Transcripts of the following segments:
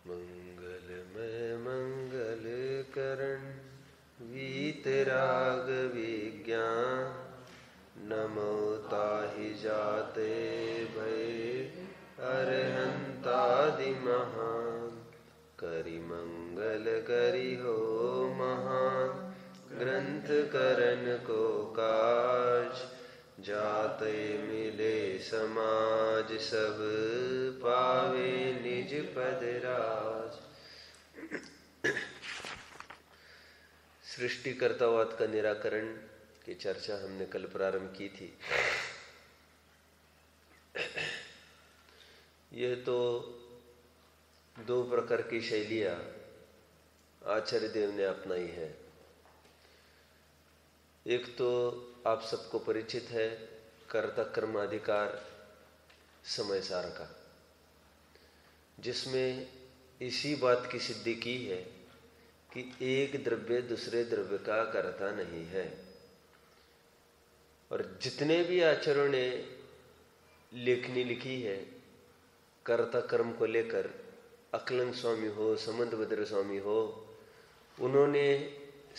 मंगलमय मंगल करण वीतराग विज्ञान नमो ताहि जाते भय अरहंतादि महान करि मंगल करि हो महान ग्रंथ करण को काज जाते मिले समाज सब पावे निज पद राज। सृष्टिकर्तावाद का निराकरण की चर्चा हमने कल प्रारंभ की थी। यह तो दो प्रकार की शैलियां आचार्य देव ने अपनाई है। एक तो आप सबको परिचित है कर्ता कर्म अधिकार समय सार का, जिसमें इसी बात की सिद्धि की है कि एक द्रव्य दूसरे द्रव्य का कर्ता नहीं है। और जितने भी आचार्यों ने लेखनी लिखी है कर्ता कर्म को लेकर, अकलंग स्वामी हो, समंतभद्र स्वामी हो, उन्होंने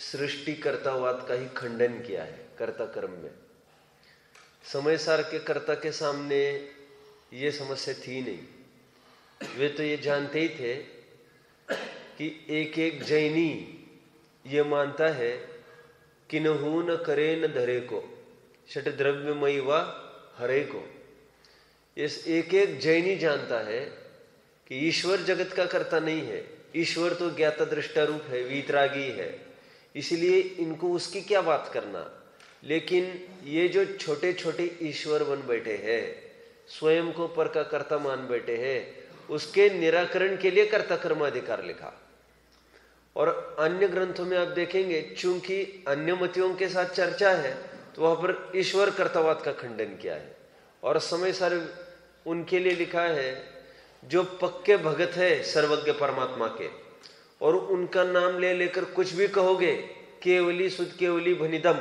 सृष्टिकर्तावाद का ही खंडन किया है कर्ता कर्म में। समय सार के कर्ता के सामने ये समस्या थी नहीं। वे तो ये जानते ही थे कि एक एक जैनी ये मानता है कि नहु न करे न धरे को षट द्रव्यमयी व हरे को। इस एक एक जैनी जानता है कि ईश्वर जगत का कर्ता नहीं है। ईश्वर तो ज्ञाता दृष्टा रूप है, वीतरागी है, इसलिए इनको उसकी क्या बात करना। लेकिन ये जो छोटे छोटे ईश्वर बन बैठे हैं, स्वयं को पर का कर्ता मान बैठे हैं, उसके निराकरण के लिए कर्ता कर्माधिकार लिखा। और अन्य ग्रंथों में आप देखेंगे चूंकि अन्य मतियों के साथ चर्चा है तो वहां पर ईश्वर कर्तावाद का खंडन किया है। और समय सार उनके लिए लिखा है जो पक्के भगत है सर्वज्ञ परमात्मा के, और उनका नाम ले लेकर कुछ भी कहोगे केवली सुध केवली भनिदम,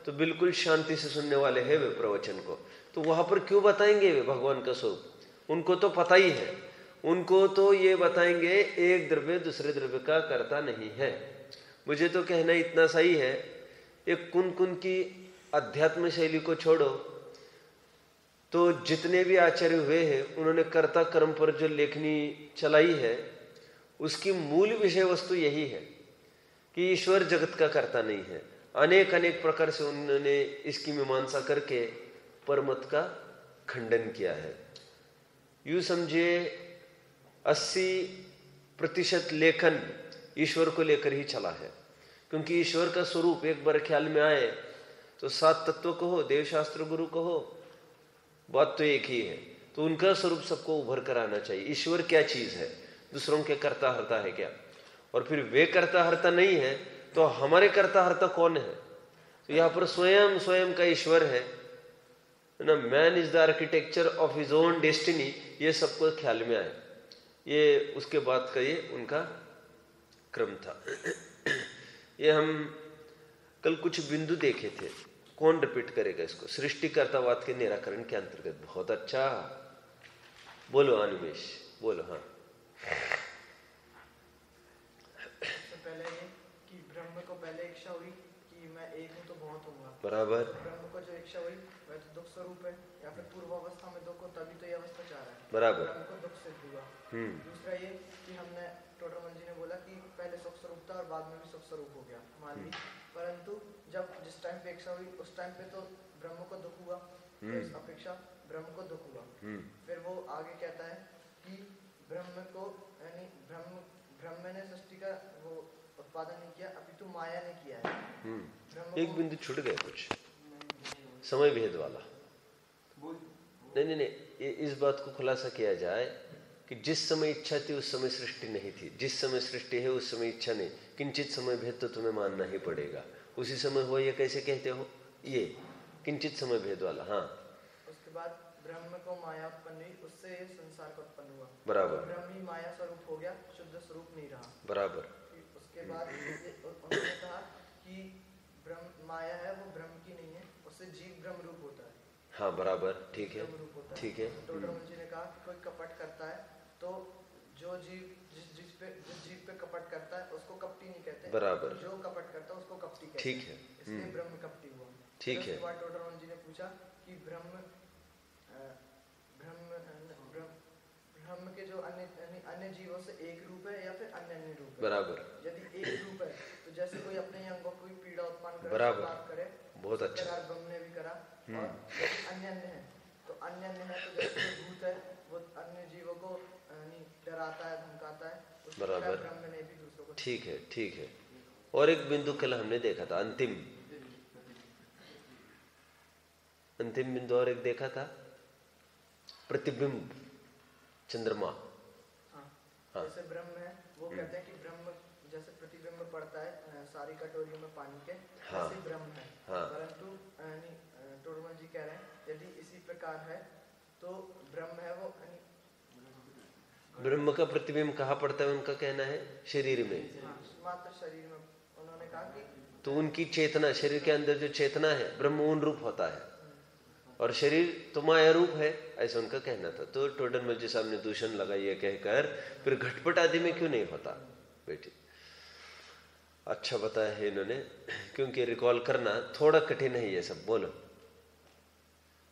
तो बिल्कुल शांति से सुनने वाले हैं वे प्रवचन को। तो वहां पर क्यों बताएंगे वे भगवान का स्वरूप? उनको तो पता ही है। उनको तो ये बताएंगे एक द्रव्य दूसरे द्रव्य का कर्ता नहीं है। मुझे तो कहना इतना सही है, एक कुन कुन की अध्यात्म शैली को छोड़ो तो जितने भी आचार्य हुए हैं उन्होंने कर्ता कर्म पर जो लेखनी चलाई है उसकी मूल विषय वस्तु यही है कि ईश्वर जगत का कर्ता नहीं है। अनेक अनेक प्रकार से उन्होंने इसकी मीमांसा करके परमत का खंडन किया है। यूं समझिए 80% लेखन ईश्वर को लेकर ही चला है, क्योंकि ईश्वर का स्वरूप एक बार ख्याल में आए तो 7 तत्व कहो, देवशास्त्र गुरु कहो, बात तो एक ही है। तो उनका स्वरूप सबको उभर कर आना चाहिए। ईश्वर क्या चीज है? दूसरों के कर्ता हर्ता है क्या? और फिर वे कर्ता हर्ता नहीं है तो हमारे कर्ता हर्ता कौन है? तो यहाँ पर स्वयं स्वयं का ईश्वर है ना। Man is the architecture of his own destiny, ये सबको ख्याल में आए। ये उसके बाद का ये उनका क्रम था। ये हम कल कुछ बिंदु देखे थे, कौन रिपीट करेगा इसको? सृष्टिकर्तावाद के निराकरण के अंतर्गत। बहुत अच्छा, बोलो अनुमेश, बोलो। हाँ, पहले ये कि ब्रह्म को पहले इच्छा हुई कि मैं एक हूँ तो बहुत होऊंगा। बराबर। ब्रह्म को जो इच्छा हुई वह तो दुख स्वरूप है, या फिर पूर्व अवस्था में दुख हो तभी तो ये अवस्था चाह रहा है। बराबर। ब्रह्म को दुख सिद्ध हुआ। दूसरा ये कि हमने टोटरमल जी ने बोला कि पहले सुख स्वरूप था और बाद में भी सुख स्वरूप हो गया, मान ली। परंतु जब जिस टाइम पे इच्छा हुई उस टाइम पे तो ब्रह्म को दुख हुआ, तो इस अपेक्षा ब्रह्म को दुख हुआ। फिर वो आगे कहता है कि ब्रह्म को यानी ब्रह्म ने सृष्टि का वो उत्पादन नहीं किया, अपितु माया ने किया है। एक बिंदु छूट गया कुछ, समय भेद वाला। नहीं, ये इस बात को खुलासा किया जाए कि जिस समय इच्छा थी उस समय सृष्टि नहीं थी, जिस समय सृष्टि है उस समय इच्छा नहीं। किंचित समय भेद तो तुम्हें मानना ही पड़ेगा। उसी समय हुआ ये कैसे कहते हो? ये किंचित समय भेद वाला। हाँ, उसके बाद ब्रह्म को माया उत्पन्न हुई, उससे ये संसार का उत्पन्न हुआ। बराबर। ब्रह्म ही माया स्वरूप हो गया, शुद्ध स्वरूप नहीं रहा। बराबर। उसके बाद उन्होंने कहा कि ब्रह्म माया है वो ब्रह्म की नहीं है, उससे जीव ब्रह्म रूप होता है। हाँ, बराबर, ठीक है, ठीक है। टोटरमल जी ने कहा कि कोई कपट करता है तो जो जीव हैं, बराबर, जो कपट करता है उसको कपटी कहते हैं। ठीक है, इसलिए ब्रह्म कपटी हुआ। ठीक है। उसके बाद टोडरमल जी ने पूछा कि ब्रह्म ब्रह्म के जो अन्य जीवों से एक रूप है या फिर अन्य अन्य रूप है? बराबर। यदि एक रूप है तो जैसे कोई अपने अंगों को पीड़ा उत्पन्न करे, बराबर, बात करे, बहुत अच्छा। ब्रह्म ने भी करा। और अन्य अन्य है तो अन्य अन्य है तो जैसे कोई भूत है वो अन्य जीवों को डराता है, धमकाता है, बराबर, ब्रह्म ने भी दूसरों को। ठीक है, ठीक है। और एक बिंदु कल हमने देखा था, अंतिम बिंदु और एक देखा था, प्रतिबिंब चंद्रमा। हाँ। जैसे ब्रह्म है वो कहते हैं कि ब्रह्म जैसे प्रतिबिंब पड़ता है सारी कटोरियों में पानी के, वैसे ब्रह्म है। परंतु टोडरमल जी कह रहे हैं यदि इसी प्रकार है तो ब्रह्म है वो ब्रह्म का प्रतिबिंब कहाँ पड़ता है? उनका कहना है शरीर में, मात्र शरीर में। उन्होंने कहा कि तो उनकी चेतना, शरीर के अंदर जो चेतना है ब्रह्म उन रूप होता है और शरीर तो माया रूप है, ऐसा उनका कहना था। तो टोडरमल जी साहब ने दूषण लगाई है कहकर फिर घटपट आदि में क्यों नहीं होता बेटी? अच्छा बताया है इन्होंने, क्योंकि रिकॉल करना थोड़ा कठिन है ये सब। बोलो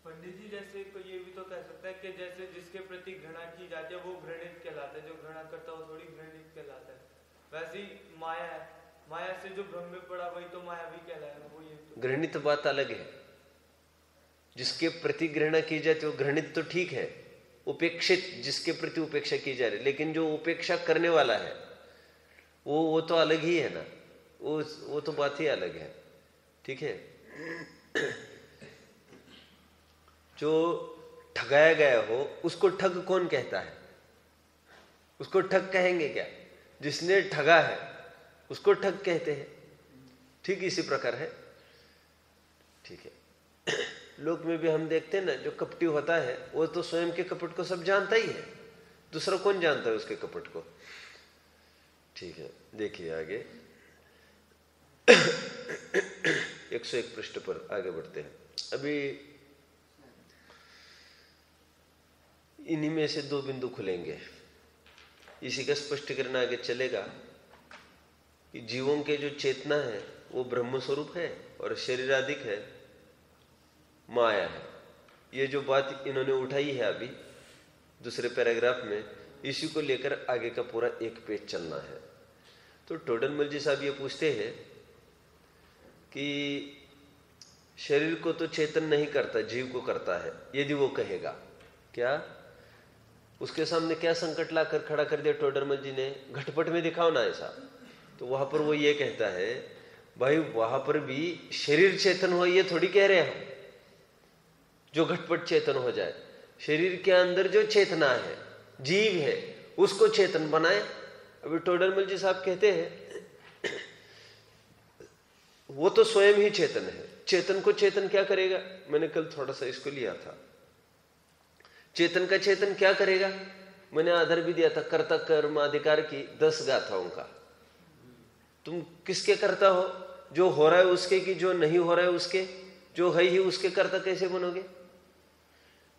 पंडित जी, जैसे कोई ये भी तो कह सकता है कि जैसे जिसके प्रति घृणा की जाती है वो घृणित कहलाता है, जो घृणा करता है वो थोड़ी घृणित कहलाता है। वैसे ही माया है, माया से जो भ्रम में पड़ा वही तो माया भी कहलाएगा। वो ये तो घृणित बात अलग है, जिसके प्रति घृणा की जाती है वो घृणित तो ठीक है, उपेक्षित जिसके प्रति उपेक्षा की जा रही, लेकिन जो उपेक्षा करने वाला है वो तो अलग ही है ना, वो तो बात ही अलग है। ठीक है। जो ठगाया गया हो उसको ठग कौन कहता है? उसको ठग कहेंगे क्या? जिसने ठगा है उसको ठग कहते हैं। ठीक इसी प्रकार है। ठीक है। लोक में भी हम देखते हैं ना, जो कपटी होता है वो तो स्वयं के कपट को सब जानता ही है, दूसरा कौन जानता है उसके कपट को? ठीक है, देखिए आगे 101 पृष्ठ पर आगे बढ़ते हैं। अभी इन्हीं में से दो बिंदु खुलेंगे, इसी का स्पष्टीकरण आगे चलेगा कि जीवों के जो चेतना है वो ब्रह्म स्वरूप है और शरीराधिक है, माया है। ये जो बात इन्होंने उठाई है अभी दूसरे पैराग्राफ में, इसी को लेकर आगे का पूरा एक पेज चलना है। तो टोडरमल जी साहब ये पूछते हैं कि शरीर को तो चेतन नहीं करता, जीव को करता है। यदि वो कहेगा, क्या उसके सामने क्या संकट लाकर खड़ा कर दिया टोडरमल जी ने? घटपट में दिखाओ ना ऐसा। तो वहां पर वो ये कहता है, भाई वहां पर भी शरीर चेतन हो ये थोड़ी कह रहे हम जो घटपट चेतन हो जाए। शरीर के अंदर जो चेतना है, जीव है, उसको चेतन बनाए। अभी टोडरमल जी साहब कहते हैं वो तो स्वयं ही चेतन है, चेतन को चेतन क्या करेगा? मैंने कल थोड़ा सा इसको लिया था, चेतन का चेतन क्या करेगा? मैंने आधार भी दिया था, कर्ता कर्म अधिकार की 10 गाथाओं का। तुम किसके कर्ता हो? जो हो रहा है उसके, कि जो नहीं हो रहा है उसके? जो है ही उसके कर्ता कैसे बनोगे?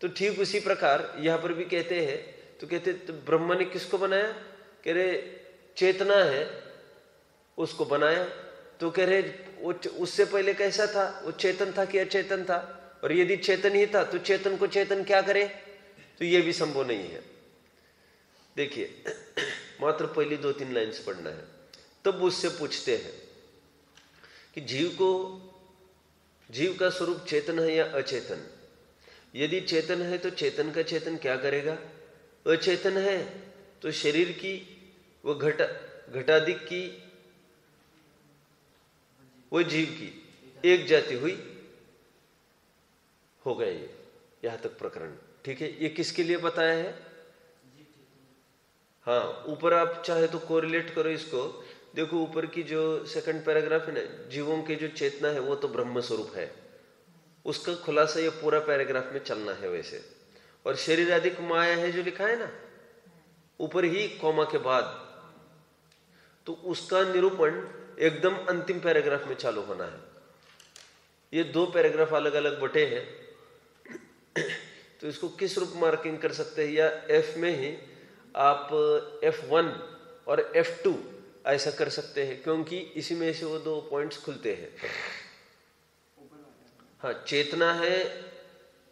तो ठीक उसी प्रकार यहां पर भी कहते हैं। तो कहते तो ब्रह्मा ने किसको बनाया? कह रहे चेतना है उसको बनाया। तो कह रहे वो उससे पहले कैसा था? वो चेतन था कि अचेतन था? और यदि चेतन ही था तो चेतन को चेतन क्या करे? तो ये भी संभव नहीं है। देखिए मात्र पहली 2-3 लाइन्स पढ़ना है। तब उससे पूछते हैं कि जीव का स्वरूप चेतन है या अचेतन? यदि चेतन है तो चेतन का चेतन क्या करेगा? अचेतन है तो शरीर की वो घटाधिक की वो जीव की एक जाति हुई, हो गया ये यहां तक प्रकरण। ठीक है, ये किसके लिए बताया है? हाँ, ऊपर आप चाहे तो कोरिलेट करो इसको। देखो ऊपर की जो सेकंड पैराग्राफ है ना, जीवों के जो चेतना है वो तो ब्रह्म स्वरूप है, उसका खुलासा ये पूरा पैराग्राफ में चलना है वैसे। और शरीर अधिक माया है जो लिखा है ना ऊपर ही कॉमा के बाद, तो उसका निरूपण एकदम अंतिम पैराग्राफ में चालू होना है। ये 2 पैराग्राफ अलग अलग बटे हैं, तो इसको किस रूप मार्किंग कर सकते हैं? या F में ही आप F1 और F2 ऐसा कर सकते हैं, क्योंकि इसी में से वो 2 पॉइंट्स खुलते हैं। हाँ, चेतना है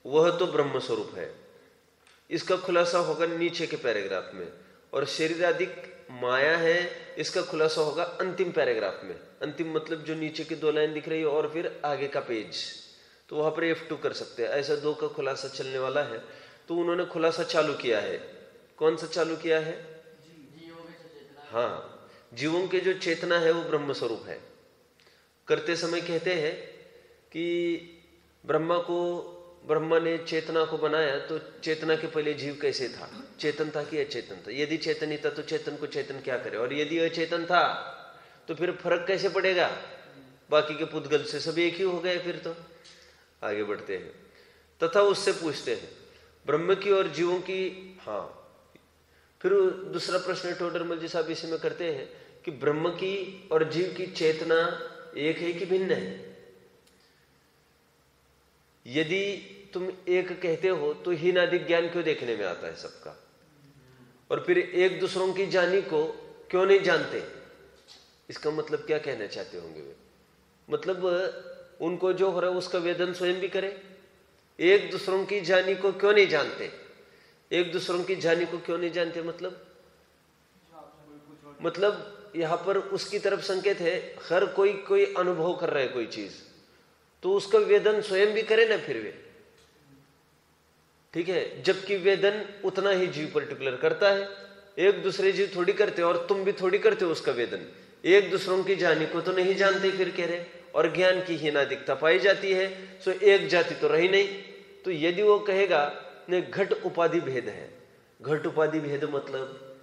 वह तो ब्रह्म स्वरूप है, इसका खुलासा होगा नीचे के पैराग्राफ में, और शरीराधिक माया है, इसका खुलासा होगा अंतिम पैराग्राफ में। अंतिम मतलब जो नीचे की 2 लाइन दिख रही है और फिर आगे का पेज, तो वहां पर F2 कर सकते हैं। ऐसा 2 का खुलासा चलने वाला है। तो उन्होंने खुलासा चालू किया है। कौन सा चालू किया है? हाँ, जीवों के जो चेतना है वो ब्रह्म स्वरूप है। करते समय कहते हैं कि ब्रह्मा ने चेतना को बनाया, तो चेतना के पहले जीव कैसे था? चेतन था कि अचेतन था? यदि चेतन ही था तो चेतन को चेतन क्या करे? और यदि अचेतन था तो फिर फर्क कैसे पड़ेगा? बाकी के पुद्गल से सब एक ही हो गए। फिर तो आगे बढ़ते हैं। तथा उससे पूछते हैं ब्रह्म की और जीवों की। हाँ, फिर दूसरा प्रश्न टोडरमल जी साहब इसी में करते हैं कि ब्रह्म की और जीव की चेतना एक है कि भिन्न है? यदि तुम एक कहते हो तो हीनादिक ज्ञान क्यों देखने में आता है सबका? और फिर एक दूसरों की जानी को क्यों नहीं जानते? इसका मतलब क्या कहना चाहते होंगे वे? मतलब उनको जो हो रहा है उसका वेदन स्वयं भी करे। एक दूसरों की जानी को क्यों नहीं जानते? एक दूसरों की जानी को क्यों नहीं जानते? मतलब यहां पर उसकी तरफ संकेत है, हर कोई अनुभव कर रहा है कोई चीज, तो उसका वेदन स्वयं भी करे ना फिर वे, ठीक है। जबकि वेदन उतना ही जीव पर्टिकुलर करता है, एक दूसरे जीव थोड़ी करते, और तुम भी थोड़ी करते हो उसका वेदन। एक दूसरों की जानी को तो नहीं जानते फिर कह रहे, और ज्ञान की हीनादिकता पाई जाती है, सो एक जाति तो रही नहीं। तो यदि वो कहेगा ने घट उपाधि भेद है, घट उपाधि भेद मतलब,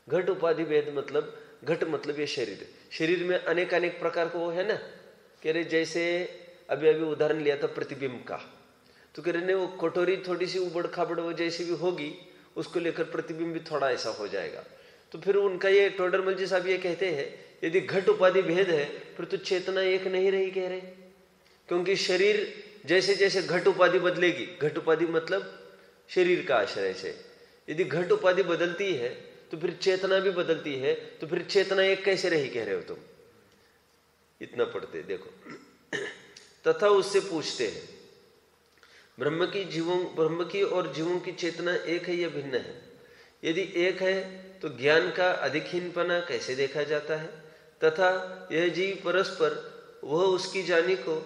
घट उपाधि भेद मतलब, घट मतलब ये शरीर में अनेक प्रकार को वो है ना, कह रहे जैसे अभी उदाहरण लिया था प्रतिबिंब का, तो कह रहे ने वो कटोरी थोड़ी सी उबड़ खाबड़ वो जैसी भी होगी, उसको लेकर प्रतिबिंब भी थोड़ा ऐसा हो जाएगा। तो फिर उनका ये टोडरमल जी साहब ये कहते हैं यदि घट उपाधि भेद है फिर तो चेतना एक नहीं रही, कह रहे, क्योंकि शरीर जैसे जैसे घट उपाधि बदलेगी, घट उपाधि मतलब शरीर का आश्रय से, यदि घट उपाधि बदलती है तो फिर चेतना भी बदलती है, तो फिर चेतना एक कैसे रही, कह रहे हो तुम? इतना पढ़ते देखो। तथा उससे पूछते हैं ब्रह्म की और जीवों की चेतना एक है या भिन्न है? यदि एक है तो ज्ञान का अधिकहीनपना कैसे देखा जाता है? तथा यह जीव परस्पर वह उसकी जानी को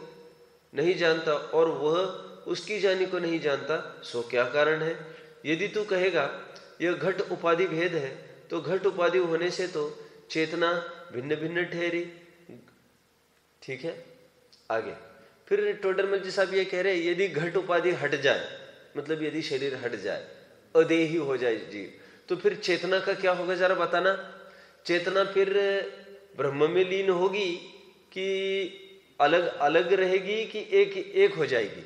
नहीं जानता और वह उसकी जानी को नहीं जानता, सो क्या कारण है? यदि तू कहेगा यह घट उपाधि भेद है, तो घट उपाधि होने से तो चेतना भिन्न भिन्न ठहरी। ठीक है, आगे फिर टोडरमल जी साहब ये कह रहे हैं यदि घट उपाधि हट जाए, मतलब यदि शरीर हट जाए, अदेही हो जाए जीव, तो फिर चेतना का क्या होगा जरा बताना। चेतना फिर ब्रह्म में लीन होगी कि अलग अलग रहेगी कि एक हो जाएगी?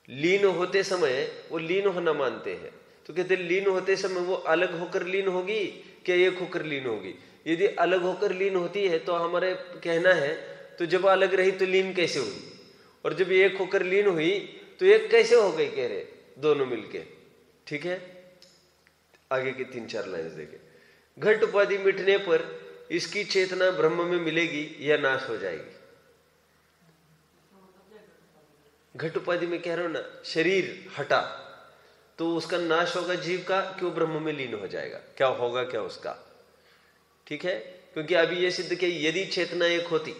लीन होते समय वो लीन होना मानते हैं, तो कहते लीन होते समय वो अलग होकर लीन होगी क्या एक होकर लीन होगी? यदि अलग होकर लीन होती है तो हमारे कहना है तो जब अलग रही तो लीन कैसे हुई, और जब एक होकर लीन हुई तो एक कैसे हो गई, कह रहे दोनों मिलके। ठीक है, आगे की 3-4 लाइन देखे। घट उपाधि मिटने पर इसकी चेतना ब्रह्म में मिलेगी या नाश हो जाएगी? घट उपाधि में कह रहा हूं ना, शरीर हटा तो उसका नाश होगा जीव का, क्यों ब्रह्म में लीन हो जाएगा, क्या होगा क्या उसका? ठीक है, क्योंकि अभी ये सिद्ध किया यदि चेतना एक होती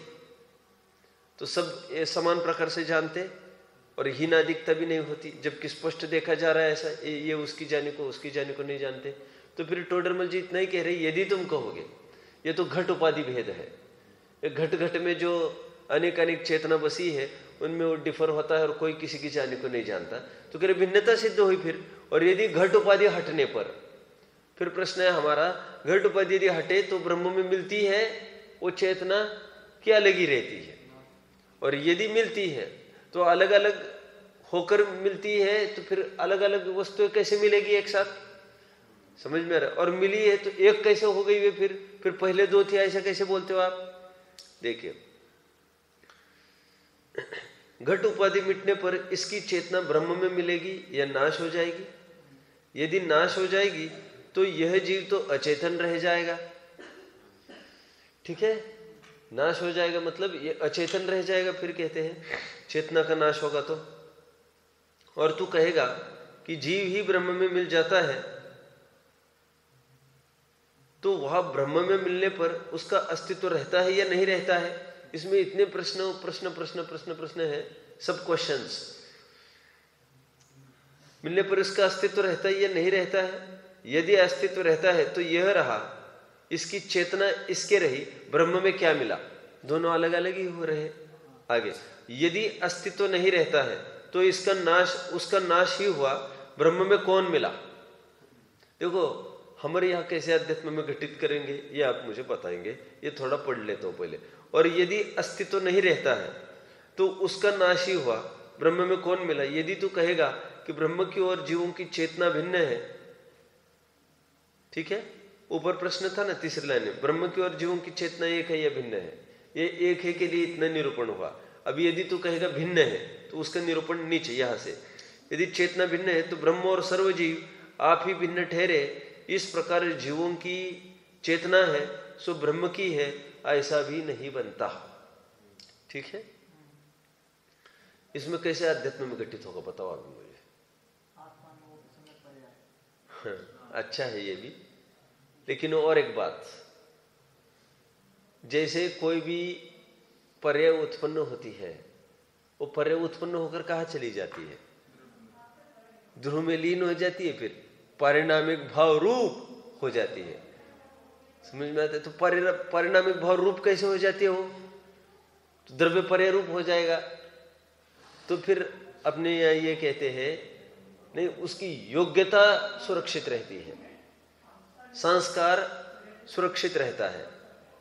तो सब समान प्रकार से जानते और हीनादिकता भी नहीं होती, जबकि स्पष्ट देखा जा रहा है ऐसा, ये उसकी जानी को नहीं जानते। तो फिर टोडरमल जी इतना ही कह रहे यदि तुम कहोगे ये तो घट उपाधि भेद है, घट घट में जो अनेक चेतना बसी है उनमें वो डिफर होता है और कोई किसी की जानी को नहीं जानता, तो कह रहे भिन्नता सिद्ध हुई फिर। और यदि घट उपाधि हटने पर, फिर प्रश्न है हमारा, घट उपाधि यदि हटे तो ब्रह्म में मिलती है वो चेतना कि अलग ही रहती है? और यदि मिलती है तो अलग अलग होकर मिलती है, तो फिर अलग अलग वस्तुएं कैसे मिलेगी एक साथ? समझ में आ रहा है? और मिली है तो एक कैसे हो गई वे? फिर पहले 2 थी, ऐसा कैसे बोलते हो आप? देखिए, घट उपाधि मिटने पर इसकी चेतना ब्रह्म में मिलेगी या नाश हो जाएगी? यदि नाश हो जाएगी तो यह जीव तो अचेतन रह जाएगा, ठीक है, नाश हो जाएगा मतलब ये अचेतन रह जाएगा, फिर कहते हैं चेतना का नाश होगा तो। और तू कहेगा कि जीव ही ब्रह्म में मिल जाता है, तो वह ब्रह्म में मिलने पर उसका अस्तित्व रहता है या नहीं रहता है? इसमें इतने प्रश्न प्रश्न प्रश्न प्रश्न प्रश्न है, सब क्वेश्चंस। मिलने पर इसका अस्तित्व रहता है या नहीं रहता है? यदि अस्तित्व रहता है तो यह रहा, इसकी चेतना इसके रही, ब्रह्म में क्या मिला? दोनों अलग अलग ही हो रहे। आगे, यदि अस्तित्व नहीं रहता है तो इसका नाश, उसका नाश ही हुआ, ब्रह्म में कौन मिला? देखो हमारे यहाँ कैसे अध्यात्म में घटित करेंगे ये आप मुझे बताएंगे, ये थोड़ा पढ़ लेता हूँ पहले। और यदि अस्तित्व नहीं रहता है तो उसका नाश ही हुआ, ब्रह्म में कौन मिला? यदि तू कहेगा कि ब्रह्म की और जीवों की चेतना भिन्न है, ठीक है, ऊपर प्रश्न था ना तीसरी लाइन में, ब्रह्म की और जीवों की चेतना एक है या भिन्न है? ये एक है के लिए इतना निरूपण हुआ। अब यदि तू कहेगा भिन्न है तो उसका निरूपण नीचे यहां से, यदि चेतना भिन्न है तो ब्रह्म और सर्वजीव आप ही भिन्न ठहरे, इस प्रकार जीवों की चेतना है सो ब्रह्म की है, ऐसा भी नहीं बनता। ठीक है, इसमें कैसे अध्यात्म में घटित होगा बताओ आप मुझे। अच्छा है ये भी, लेकिन और एक बात, जैसे कोई भी पर्याय उत्पन्न होती है, वो पर्याय उत्पन्न होकर कहाँ चली जाती है? ध्रुव में लीन हो जाती है, फिर पारिणामिक भाव रूप हो जाती है। समझ में आता है? तो पारिणामिक भाव रूप कैसे हो जाती है? वो तो द्रव्य पर्याय रूप हो जाएगा। तो फिर अपने यहाँ ये कहते हैं नहीं, उसकी योग्यता सुरक्षित रहती है, संस्कार सुरक्षित रहता है,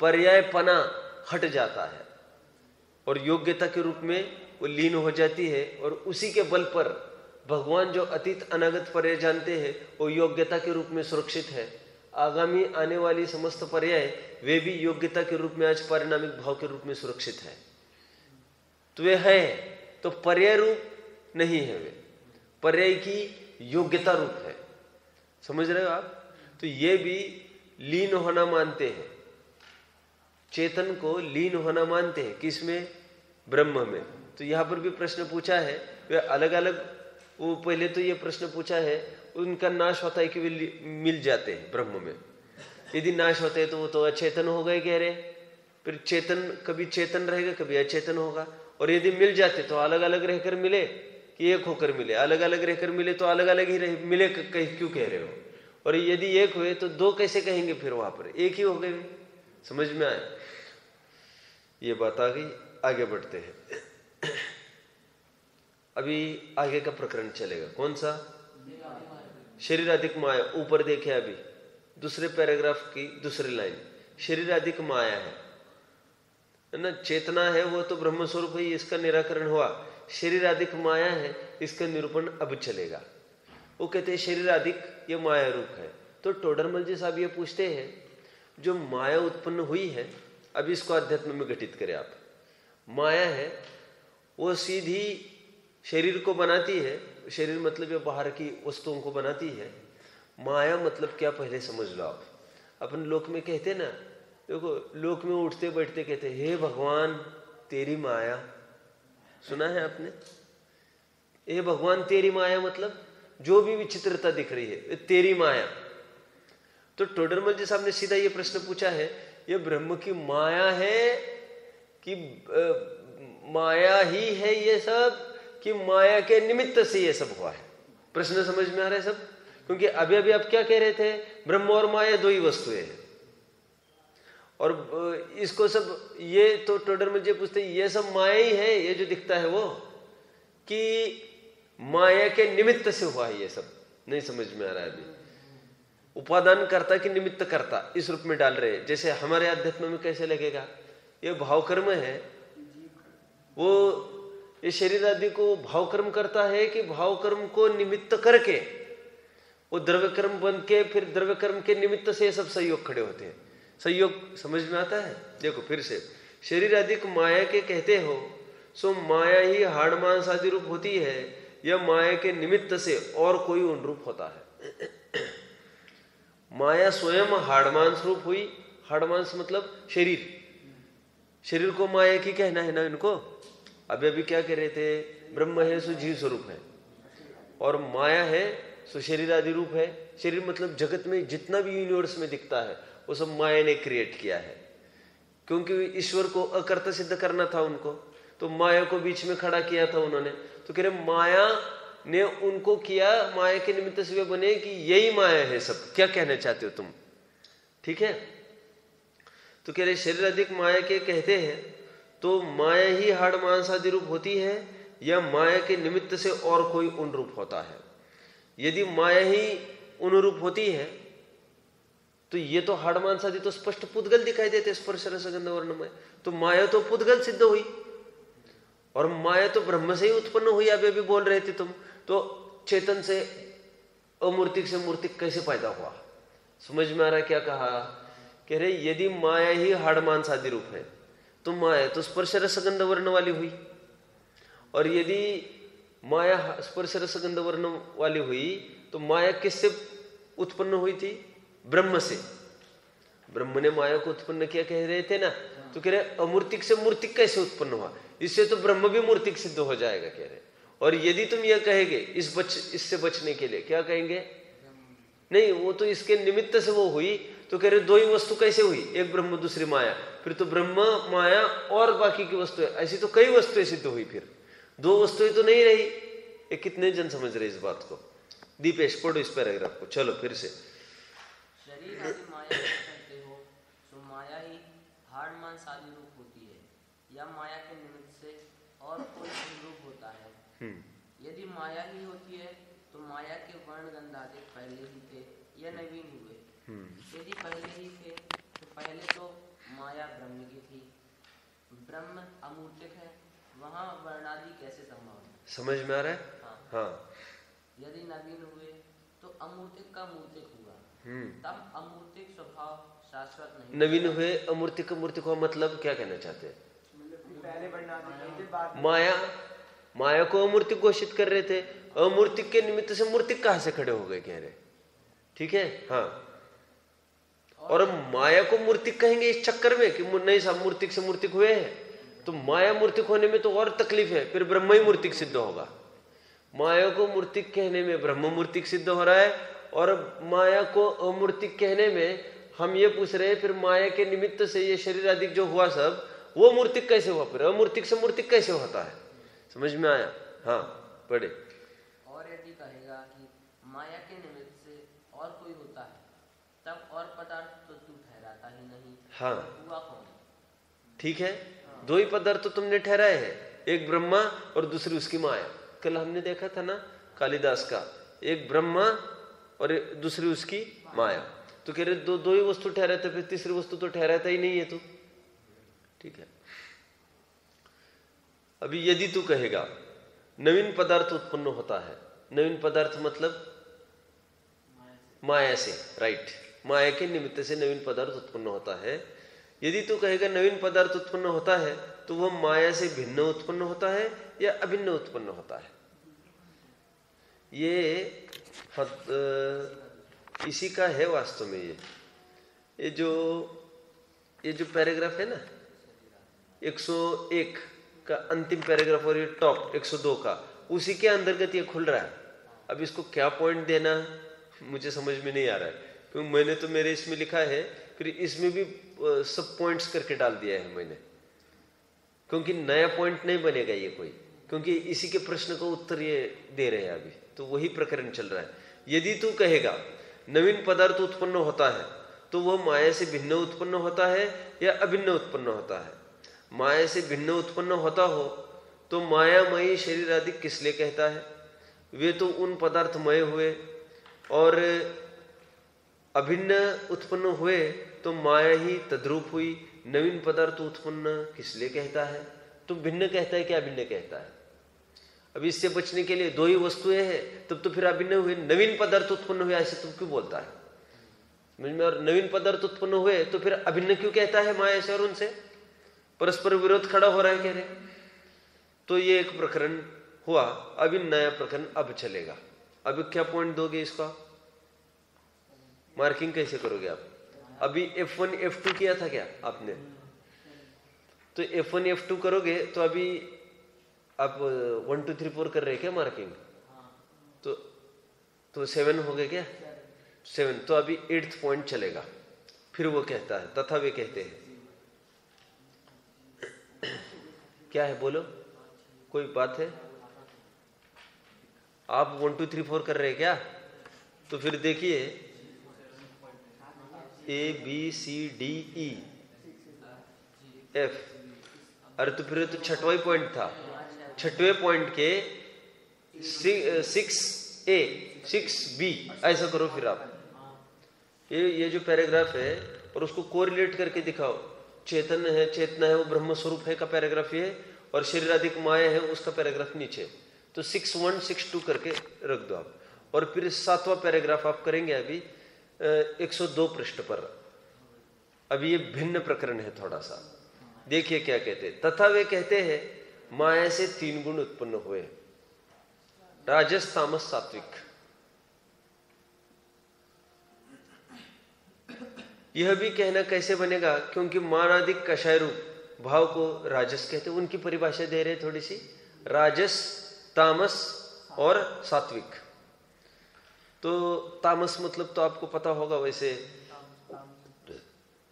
पर्यायपना हट जाता है और योग्यता के रूप में वो लीन हो जाती है। और उसी के बल पर भगवान जो अतीत अनागत पर्याय जानते हैं वो योग्यता के रूप में सुरक्षित है। आगामी आने वाली समस्त पर्याय वे भी योग्यता के रूप में आज पारिणामिक भाव के रूप में सुरक्षित है। तो वे है तो पर्याय रूप नहीं है, वे पर्याय की योग्यता रूप है। समझ रहे हो आप? तो ये भी लीन होना मानते हैं, चेतन को लीन होना मानते हैं, किसमें? ब्रह्म में। तो यहां पर भी प्रश्न पूछा है, वे अलग अलग, वो पहले तो ये प्रश्न पूछा है उनका नाश होता है कि वे मिल जाते हैं ब्रह्म में। यदि नाश होते हैं तो वो तो अचेतन हो गए कह रहे, फिर चेतन कभी चेतन रहेगा कभी अचेतन होगा। और यदि मिल जाते तो अलग अलग रहकर मिले कि एक होकर मिले? अलग अलग रहकर मिले तो अलग अलग ही रहे, मिले क्यों कह रहे हो? और यदि एक हुए तो दो कैसे कहेंगे? फिर वहां पर एक ही हो गए। समझ में आए? ये बात आ गई। आगे बढ़ते हैं। अभी आगे का प्रकरण चलेगा, कौन सा? शरीर अधिक माया। ऊपर देखे अभी दूसरे पैराग्राफ की दूसरी लाइन, शरीर अधिक माया है ना, चेतना है वो तो ब्रह्म स्वरूप है, इसका निराकरण हुआ। शरीर अधिक माया है, इसका निरूपण अब चलेगा। वो कहते हैं शरीर अधिक ये माया रूप है। तो टोडरमल जी साहब ये पूछते हैं जो माया उत्पन्न हुई है, अब इसको अध्यात्म में घटित करें आप। माया है वो सीधी शरीर को बनाती है, शरीर मतलब ये बाहर की वस्तुओं को बनाती है। माया मतलब क्या पहले समझ लो आप। अपन लोक में कहते ना, देखो लोक में उठते बैठते कहते हे भगवान तेरी माया, सुना है आपने? हे भगवान तेरी माया मतलब जो भी विचित्रता दिख रही है तेरी माया। तो टोडरमल जी साहब ने सीधा ये प्रश्न पूछा है, ये ब्रह्म की माया है कि माया ही है ये सब, कि माया के निमित्त से ये सब हुआ है? प्रश्न समझ में आ रहा है सब? क्योंकि अभी अभी आप क्या कह रहे थे? ब्रह्म और माया दो ही वस्तुएं हैं। और इसको सब ये तो टोडरमल जी पूछते ये सब माया ही है, ये जो दिखता है वो, कि माया के निमित्त से हुआ है ये सब? नहीं समझ में आ रहा है अभी। उपादान करता कि निमित्त करता इस रूप में डाल रहे हैं। जैसे हमारे अध्यात्म में कैसे लगेगा, ये भाव कर्म है, वो ये शरीर आदि को भाव कर्म करता है कि भाव कर्म को निमित्त करके वो द्रव्य कर्म बन के फिर द्रव्य कर्म के निमित्त से ये सब संयोग खड़े होते हैं। संयोग समझ में आता है? देखो फिर से, शरीर अधिक माया के कहते हो, सो माया ही हाड़ मांस आदि रूप होती है, या माया के निमित्त से और कोई उन रूप होता है? माया स्वयं हाड़ मांस रूप हुई, हाड़ मांस मतलब शरीर, शरीर को माया की कहना है ना इनको। अभी अभी क्या कह रहे थे, ब्रह्म है सो जीव स्वरूप है, और माया है सो शरीर आदि रूप है। शरीर मतलब जगत में जितना भी यूनिवर्स में दिखता है वो सब माया ने क्रिएट किया है, क्योंकि ईश्वर को अकर्ता सिद्ध करना था उनको, तो माया को बीच में खड़ा किया था उन्होंने। तो कह रहे माया ने उनको किया, माया के निमित्त से वे बने कि यही माया है सब। क्या कहना चाहते हो तुम? ठीक है, तो कह रहे शरीर अधिक माया के कहते हैं, तो माया ही हाड़ मांस आदि रूप होती है या माया के निमित्त से और कोई उन रूप होता है? यदि माया ही उन रूप होती है तो ये तो हाड़ मांस आदि तो स्पष्ट पुद्गल दिखाई देते, स्पर्श रस गंध वर्णमय, तो माया तो पुद्गल सिद्ध हुई, और माया तो ब्रह्म से ही उत्पन्न हुई। अभी अभी बोल रहे थे तुम, तो चेतन से अमूर्तिक से मूर्तिक कैसे पैदा हुआ? समझ में आ रहा क्या कहा? कह रहे यदि माया ही हाड़ मांस आदि रूप है तो माया तो स्पर्श रस गंध वर्ण वाली हुई, और यदि माया स्पर्श रस गंध वर्ण वाली हुई तो माया किससे उत्पन्न हुई थी? ब्रह्म से। ब्रह्म ने माया को उत्पन्न किया कह रहे थे ना, तो कह रहे अमूर्तिक से मूर्तिक कैसे उत्पन्न हुआ? इससे तो ब्रह्म भी मूर्तिक सिद्ध हो जाएगा कह रहे। और यदि तुम यह कहेंगे इससे बचने के लिए क्या कहेंगे? नहीं, वो तो इसके निमित्त से वो हुई, तो कह रहे दो ही वस्तु कैसे हुई? एक ब्रह्म दूसरी माया, फिर तो ब्रह्म माया और बाकी की वस्तुएं, ऐसी तो कई वस्तुएं सिद्ध हुई, फिर दो वस्तुएं तो नहीं रही। ये कितने जन समझ रहे इस बात को? दीपेश पढ़ो इस पैराग्राफ को, चलो फिर से। शरीर आदि माया कहते हो, तो माया ही हाड़ मांस आदि रूप होती है या माया के निमित्त से और कोई रूप होता है? यदि माया ही होती है तो माया के वर्ण गंध आदि पहले ही थे या नवीन हुए? यदि पहले ही थे तो पहले तो माया ब्रह्म की थी, ब्रह्म अमूर्तिक है, वहाँ वर्णादि कैसे संभव है? समझ में आ रहा है? हाँ। यदि नवीन हुए तो अमूर्तिक का मूर्तिक हुआ, तब अमूर्तिक स्वभाव शाश्वत नहीं। नवीन हुए अमूर्तिक का मूर्तिक हुआ मतलब क्या कहना चाहते हैं? पहले माया को अमूर्तिक घोषित कर रहे थे, अमूर्तिक के निमित्त से मूर्तिक कहां से खड़े हो गए कह रहे। ठीक है, हाँ। और माया को मूर्तिक कहेंगे इस चक्कर में कि नहीं साहब मूर्तिक से मूर्तिक हुए हैं, तो माया मूर्तिक होने में तो और तकलीफ है, फिर ब्रह्म ही मूर्तिक सिद्ध होगा। माया को मूर्तिक कहने में ब्रह्म मूर्तिक सिद्ध हो रहा है, और माया को अमूर्तिक कहने में हम ये पूछ रहे हैं फिर माया के निमित्त से ये शरीर आदि जो हुआ सब वो मूर्तिक कैसे हुआ? फिर अमूर्तिक से मूर्तिक कैसे होता है? समझ में आया? हाँ पढ़े। और यदि कहेगा कि माया के निमित्त से और कोई होता है तब और पदार्थ तो तू ठहराता ही नहीं। हाँ हुआ कौन? ठीक है, दो ही पदार्थ तो तुमने ठहराए हैं, एक ब्रह्मा और दूसरी उसकी माया। कल हमने देखा था ना कालिदास का, एक ब्रह्मा और दूसरी उसकी माया। तो कह रहे दो ही वस्तु ठहराते, फिर तीसरी वस्तु तो ठहराता ही नहीं है तू। ठीक है, अभी यदि तू कहेगा नवीन पदार्थ उत्पन्न होता है, नवीन पदार्थ मतलब माया से, राइट, माया के निमित्त से नवीन पदार्थ उत्पन्न होता है। यदि तू कहेगा नवीन पदार्थ उत्पन्न होता है तो वह माया से भिन्न उत्पन्न होता है या अभिन्न उत्पन्न होता है? ये इसी का है वास्तव में। ये जो पैराग्राफ है ना 101 का अंतिम पैराग्राफ और ये टॉप 102 का, उसी के अंतर्गत ये खुल रहा है। अब इसको क्या पॉइंट देना मुझे समझ में नहीं आ रहा है, क्योंकि मैंने तो मेरे इसमें लिखा है, फिर इसमें भी सब पॉइंट्स करके डाल दिया है मैंने, क्योंकि नया पॉइंट नहीं बनेगा ये कोई, क्योंकि इसी के प्रश्न का उत्तर ये दे रहे हैं अभी, तो वही प्रकरण चल रहा है। यदि तू कहेगा नवीन पदार्थ उत्पन्न होता है तो वह माया से भिन्न उत्पन्न होता है या अभिन्न उत्पन्न होता है? माया से भिन्न उत्पन्न होता हो तो मायामयी शरीर आदि किस लिए कहता है? वे तो उन पदार्थमय हुए, और अभिन्न उत्पन्न हुए तो माया ही तद्रूप हुई। नवीन पदार्थ उत्पन्न किस लिए कहता है? तो भिन्न कहता है कि अभिन्न कहता है? अब इससे बचने के लिए दो ही वस्तुएं हैं, तब तो फिर अभिन्न हुए, नवीन पदार्थ उत्पन्न हुए ऐसे तुम क्यों बोलता है? और नवीन पदार्थ उत्पन्न हुए तो फिर अभिन्न क्यों कहता है माया से और उनसे? परस्पर विरोध खड़ा हो रहा है कह रहे। तो ये एक प्रकरण हुआ, अभी नया प्रकरण अब चलेगा। अब क्या पॉइंट दोगे इसका? मार्किंग कैसे करोगे आप? अभी F1 F2 किया था क्या आपने? तो F1 F2 करोगे तो अभी आप 1 2 3 4 कर रहे हैं क्या मार्किंग? तो 7 हो गए क्या? 7। तो अभी 8th पॉइंट चलेगा। फिर वो कहता है तथा वे कहते हैं, क्या है बोलो, कोई बात है? आप 1 2 3 4 कर रहे हैं क्या? तो फिर देखिए ABCDEF, अरे तो फिर तो 6वां पॉइंट था। 6वें पॉइंट के 6A 6B ऐसा करो। फिर आप ये जो पैराग्राफ है और उसको कोरिलेट करके दिखाओ। चेतन है, चेतना है, वो ब्रह्म स्वरूप है का पैराग्राफ ये, और शरीराधिक माया है उसका पैराग्राफ नीचे। तो 6.1 6.2 करके रख दो आप। और फिर 7वां पैराग्राफ आप करेंगे अभी 102 पृष्ठ पर। अभी ये भिन्न प्रकरण है थोड़ा सा, देखिए क्या कहते हैं। तथा वे कहते हैं माया से 3 गुण उत्पन्न हुए, राजस तामस सात्विक। यह भी कहना कैसे बनेगा, क्योंकि मानादिक कषाय रूप भाव को राजस कहते हैं। उनकी परिभाषा दे रहे थोड़ी सी, राजस तामस और सात्विक। तो तामस मतलब तो आपको पता होगा वैसे,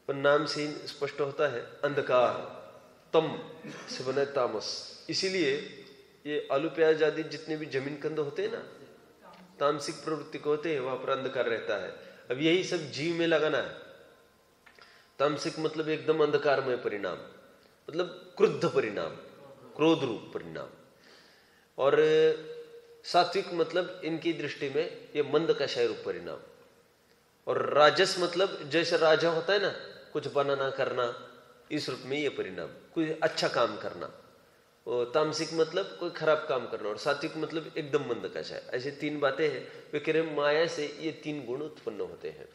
पर नाम से ही स्पष्ट होता है, अंधकार। तम से बना तामस। इसीलिए ये आलू प्याज आदि जितने भी जमीन कंद होते हैं ना, तामसिक प्रवृत्ति को होते हैं, वहां पर अंधकार रहता है। अब यही सब जीव में लगाना है। तामसिक मतलब एकदम अंधकारमय परिणाम, मतलब क्रुद्ध परिणाम, क्रोध रूप परिणाम। और सात्विक मतलब इनकी दृष्टि में ये मंद कषाय रूप परिणाम। और राजस मतलब जैसे राजा होता है ना, कुछ बनाना करना, इस रूप में ये परिणाम, कोई अच्छा काम करना। और तामसिक मतलब कोई खराब काम करना, और सात्विक मतलब एकदम मंद कषाय। ऐसे 3 बातें हैं। वे कह रहे माया से ये 3 गुण उत्पन्न होते हैं।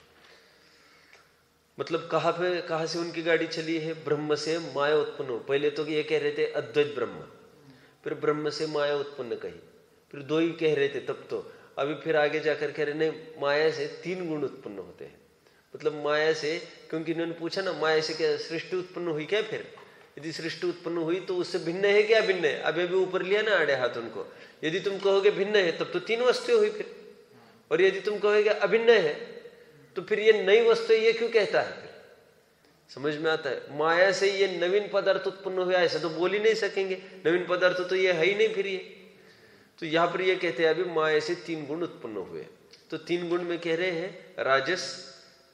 मतलब कहाँ से उनकी गाड़ी चली है? ब्रह्म से माया उत्पन्न हो। पहले तो ये कह रहे थे अद्वैत ब्रह्म, फिर ब्रह्म से माया उत्पन्न कही, फिर 2 ही कह रहे थे तब तो। अभी फिर आगे जाकर कह रहे नहीं, माया से 3 गुण उत्पन्न होते हैं। मतलब माया से, क्योंकि इन्होंने पूछा ना माया से क्या सृष्टि उत्पन्न हुई क्या? फिर यदि सृष्टि उत्पन्न हुई तो उससे भिन्न है क्या? भिन्न है। अभी अभी ऊपर लिया ना आड़े हाथ उनको। यदि तुम कहोगे भिन्न है तब तो 3 वस्तुएं हुई फिर। और यदि तुम कहोगे अभिन्न है तो फिर ये नई वस्तु ये क्यों कहता है? फिर समझ में आता है। माया से ये नवीन पदार्थ उत्पन्न हुआ, ऐसा तो बोल ही नहीं सकेंगे। नवीन पदार्थ तो ये है ही नहीं फिर ये। तो यहां पर ये कहते हैं अभी माया से 3 गुण उत्पन्न हुए। तो 3 गुण में कह रहे हैं राजस,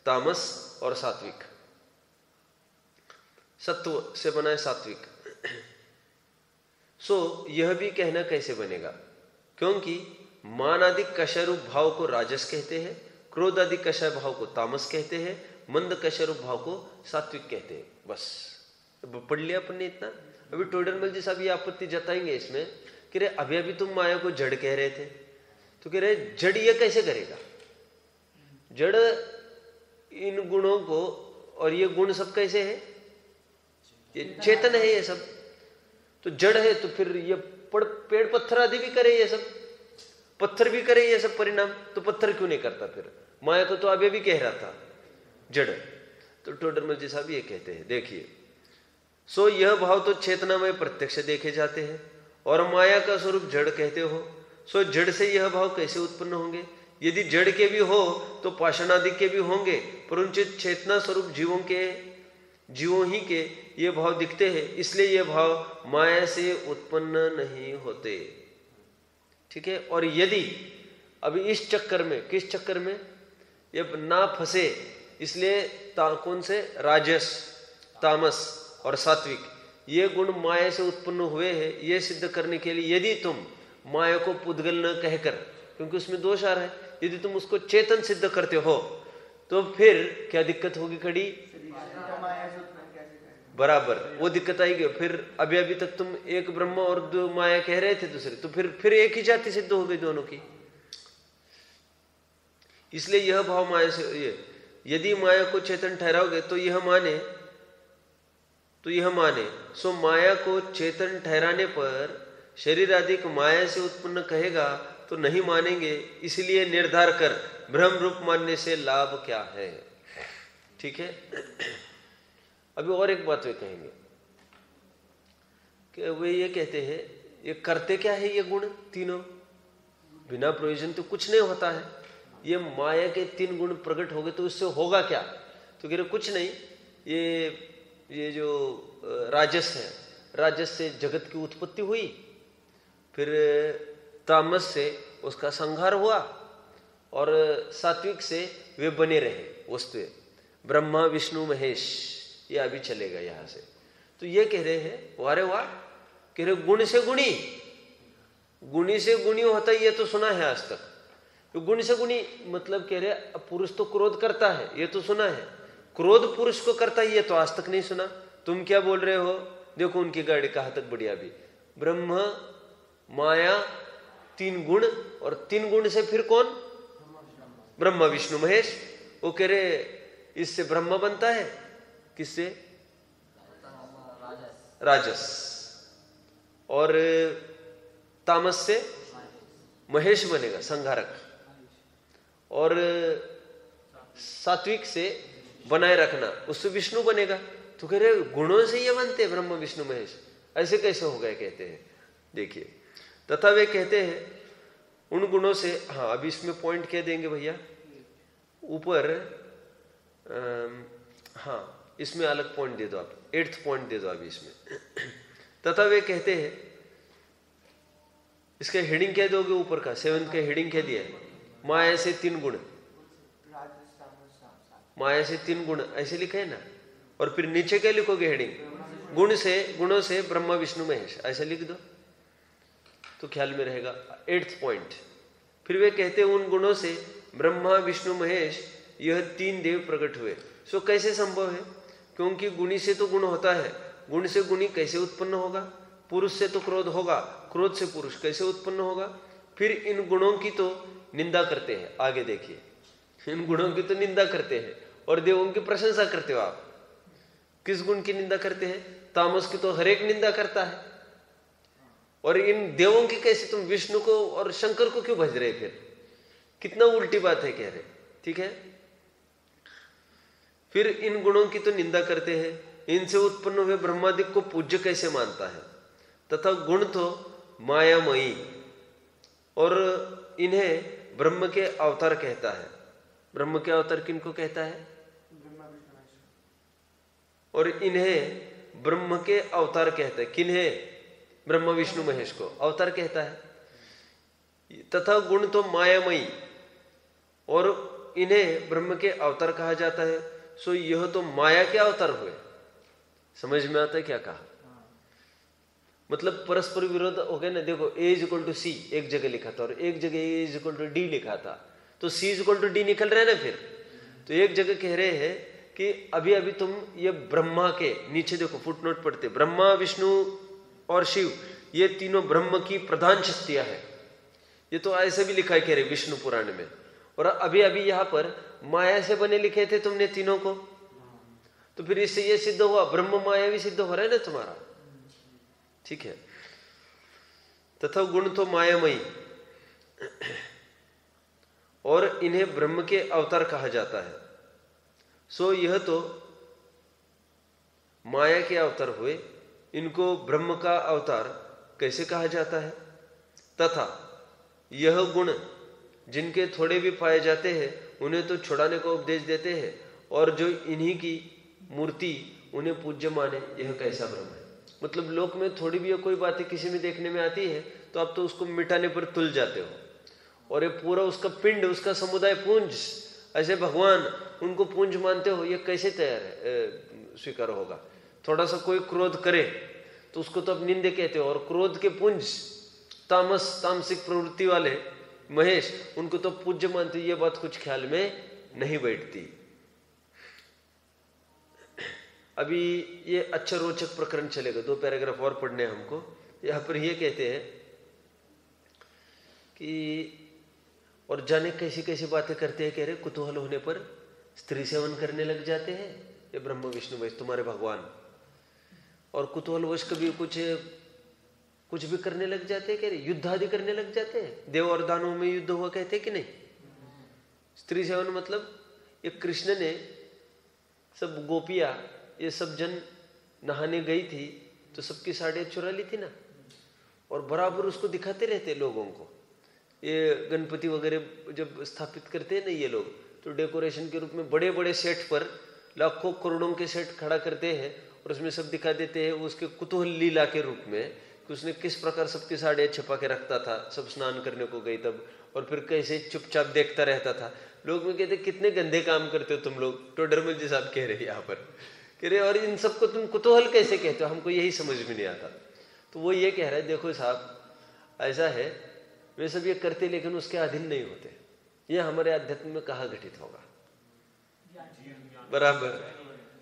तामस और सात्विक। सत्व से बना है सात्विक। सो यह भी कहना कैसे बनेगा, क्योंकि मान आदि कषाय रूप भाव को राजस कहते हैं, क्रोध आदि कषाय भाव को तामस कहते हैं, मंद कषाय रूप भाव को सात्विक कहते हैं। बस पढ़ लिया अपन ने इतना। अभी टोडरमल जी साहब ये आपत्ति जताएंगे इसमें कि रे अभी अभी तुम माया को जड़ कह रहे थे, तो कह रहे जड़ ये कैसे करेगा? जड़ इन गुणों को, और ये गुण सब कैसे है? ये चेतन है ये सब। तो जड़ है तो फिर ये पेड़ पत्थर आदि भी करे, ये सब पत्थर भी करे ये सब परिणाम। तो पत्थर क्यों नहीं करता? फिर माया को तो अभी भी कह रहा था जड़। तो टोडरमल जी साहब ये कहते हैं, देखिए, सो यह भाव तो चेतनामय प्रत्यक्ष देखे जाते हैं और माया का स्वरूप जड़ कहते हो। सो जड़ से यह भाव कैसे उत्पन्न होंगे? यदि जड़ के भी हो तो पाषाणादि के भी होंगे, परंतु चेतना स्वरूप जीवों ही के ये भाव दिखते हैं, इसलिए ये भाव माया से उत्पन्न नहीं होते। ठीक है। और यदि अभी इस चक्कर में, किस चक्कर में ये ना फंसे, इसलिए कौन से राजस, तामस और सात्विक ये गुण माया से उत्पन्न हुए हैं, ये सिद्ध करने के लिए यदि तुम माया को पुद्गल न कहकर, क्योंकि उसमें दोष आ रहा है, यदि तुम उसको चेतन सिद्ध करते हो तो फिर क्या दिक्कत होगी खड़ी? बराबर वो दिक्कत आएगी। फिर अभी अभी तक तुम एक ब्रह्म और 2 माया कह रहे थे दूसरे, तो फिर एक ही जाति सिद्ध हो गई दोनों की। इसलिए यह भाव माया से, ये यदि माया को चेतन ठहराओगे तो यह माने सो माया को चेतन ठहराने पर शरीर आदि को माया से उत्पन्न कहेगा तो नहीं मानेंगे। इसलिए निर्धार कर ब्रह्म रूप मानने से लाभ क्या है? ठीक है। अभी और एक बात वे कहेंगे कि वे ये कहते हैं ये करते क्या है ये गुण तीनों, बिना प्रयोजन तो कुछ नहीं होता है। ये माया के 3 गुण प्रकट हो गए तो उससे होगा क्या? तो कह रहे कुछ नहीं, ये जो राजस है, राजस से जगत की उत्पत्ति हुई, फिर तामस से उसका संहार हुआ, और सात्विक से वे बने रहे वस्तुएं, ब्रह्मा विष्णु महेश। ये अभी चलेगा यहां से। तो ये कह रहे हैं वारे वाह, कह रहे गुण से गुणी, गुणी से गुणी होता है, ये तो सुना है आज तक। तो गुण से गुणी मतलब कह रहे पुरुष तो क्रोध करता है, ये तो सुना है। क्रोध पुरुष को करता है, ये तो आज तक नहीं सुना। तुम क्या बोल रहे हो? देखो उनकी गाड़ी कहां तक बढ़िया। भी ब्रह्म माया 3 गुण, और 3 गुण से फिर कौन? ब्रह्मा विष्णु महेश। वो कह रहे इससे ब्रह्मा बनता है, किससे? राजस। और तामस से महेश बनेगा, संहारक। और सात्विक से बनाए रखना, उससे विष्णु बनेगा। तो कह रहे गुणों से ये बनते ब्रह्मा विष्णु महेश, ऐसे कैसे हो गए? कहते हैं देखिए, तथा वे कहते हैं उन गुणों से। हाँ, अभी इसमें पॉइंट क्या देंगे भैया ऊपर? हाँ, इसमें अलग पॉइंट दे दो आप, 8th पॉइंट दे दो अभी इसमें। तथा वे कहते हैं, इसका हेडिंग क्या दोगे ऊपर का? 7th का हेडिंग क्या दिया है? माया से 3 गुण, माया से 3 गुण ऐसे लिखा है ना। और फिर नीचे क्या लिखोगे हेडिंग? गुणों से ब्रह्मा विष्णु महेश, ऐसे लिख दो तो ख्याल में रहेगा। 8th पॉइंट, फिर वे कहते हैं उन गुणों से ब्रह्मा विष्णु महेश यह 3 देव प्रकट हुए। सो कैसे संभव है? क्योंकि गुणी से तो गुण होता है, गुण से गुणी कैसे उत्पन्न होगा? पुरुष से तो क्रोध होगा, क्रोध से पुरुष कैसे उत्पन्न होगा? फिर इन गुणों की तो निंदा करते हैं। आगे देखिए, इन गुणों की तो निंदा करते हैं और देवों की प्रशंसा करते हो आप। किस गुण की निंदा करते हैं? तामस की तो हर एक निंदा करता है। और इन देवों की कैसे? तुम विष्णु को और शंकर को क्यों भज रहे? फिर कितना उल्टी बात है कह रहे। ठीक है, फिर इन गुणों की तो निंदा करते हैं, इनसे उत्पन्न हुए ब्रह्मादि को पूज्य कैसे मानता है? तथा गुण तो मायामयी, और इन्हें ब्रह्म के अवतार कहता है। ब्रह्म के अवतार किनको कहता है? और इन्हें ब्रह्म के अवतार कहता है। किन्हें? ब्रह्मा विष्णु महेश को अवतार कहता है। तथा गुण तो मायामयी, और इन्हें ब्रह्म के अवतार कहा जाता है। सो यह तो माया के अवतार हुए। समझ में आता है क्या कहा? मतलब परस्पर विरोध हो गए ना। देखो A=C एक जगह लिखा था और एक जगह A=D लिखा था, तो C=D निकल रहा है ना। फिर तो एक जगह कह रहे हैं कि अभी अभी तुम ये ब्रह्मा के नीचे देखो, फुटनोट पढ़ते, ब्रह्मा विष्णु और शिव ये तीनों ब्रह्म की प्रधान शक्तियां हैं। ये तो ऐसे भी लिखा है कह रहे विष्णु पुराण में। और अभी अभी यहां पर माया से बने लिखे थे तुमने तीनों को, तो फिर इससे ये सिद्ध हुआ ब्रह्म माया भी सिद्ध हो रहा है ना तुम्हारा। ठीक है, तथा गुण तो मायामयी, और इन्हें ब्रह्म के अवतार कहा जाता है। सो यह तो माया के अवतार हुए, इनको ब्रह्म का अवतार कैसे कहा जाता है? तथा यह गुण जिनके थोड़े भी पाए जाते हैं उन्हें तो छुड़ाने का उपदेश देते हैं, और जो इन्हीं की मूर्ति उन्हें पूज्य माने, यह कैसा भ्रम है? मतलब लोक में थोड़ी भी कोई बातें किसी में देखने में आती है तो आप तो उसको मिटाने पर तुल जाते हो, और ये पूरा उसका पिंड, उसका समुदाय पुंज, ऐसे भगवान उनको पुंज मानते हो, ये कैसे तैयार है स्वीकार होगा? थोड़ा सा कोई क्रोध करे तो उसको तो अब निंदे कहते हो, और क्रोध के पुंज तामसिक प्रवृत्ति वाले महेश उनको तो पूज्य मानते। ये बात कुछ ख्याल में नहीं बैठती। अभी ये अच्छा रोचक प्रकरण चलेगा, 2 पैराग्राफ और पढ़ने हमको। यहां पर ये कहते हैं कि और जाने कैसी कैसी बातें करते हैं, कह रहे कुतूहल होने पर स्त्री सेवन करने लग जाते हैं ये ब्रह्म विष्णु महेश तुम्हारे भगवान, और कुतूहलवश कभी कुछ भी करने लग जाते हैं, कह रहे युद्ध आदि करने लग जाते हैं। देव और दानवों में युद्ध हुआ कहते हैं कि नहीं? स्त्री सेवन मतलब ये कृष्ण ने सब गोपियां ये सब जन नहाने गई थी तो सबकी साड़ियाँ चुरा ली थी ना, और बराबर उसको दिखाते रहते लोगों को। ये गणपति वगैरह जब स्थापित करते हैं ना ये लोग, तो डेकोरेशन के रूप में बड़े बड़े सेट पर लाखों करोड़ों के सेट खड़ा करते हैं और उसमें सब दिखा देते हैं उसके कुतूहल लीला के रूप में कि उसने किस प्रकार सबकी साड़ियाँ छिपा के रखता था, सब स्नान करने को गई तब, और फिर कैसे चुपचाप देखता रहता था। लोग में कहते कितने गंदे काम करते हो तुम लोग, टोडरमल जी साहब कह रहे हैं यहाँ पर, कह रहे और इन सबको तुम कुतूहल कैसे कहते हो, हमको यही समझ में नहीं आता। तो वो ये कह रहा है देखो साहब ऐसा है, वे सब ये करते लेकिन उसके अधीन नहीं होते। ये हमारे अध्यात्म में कहाँ घटित होगा? बराबर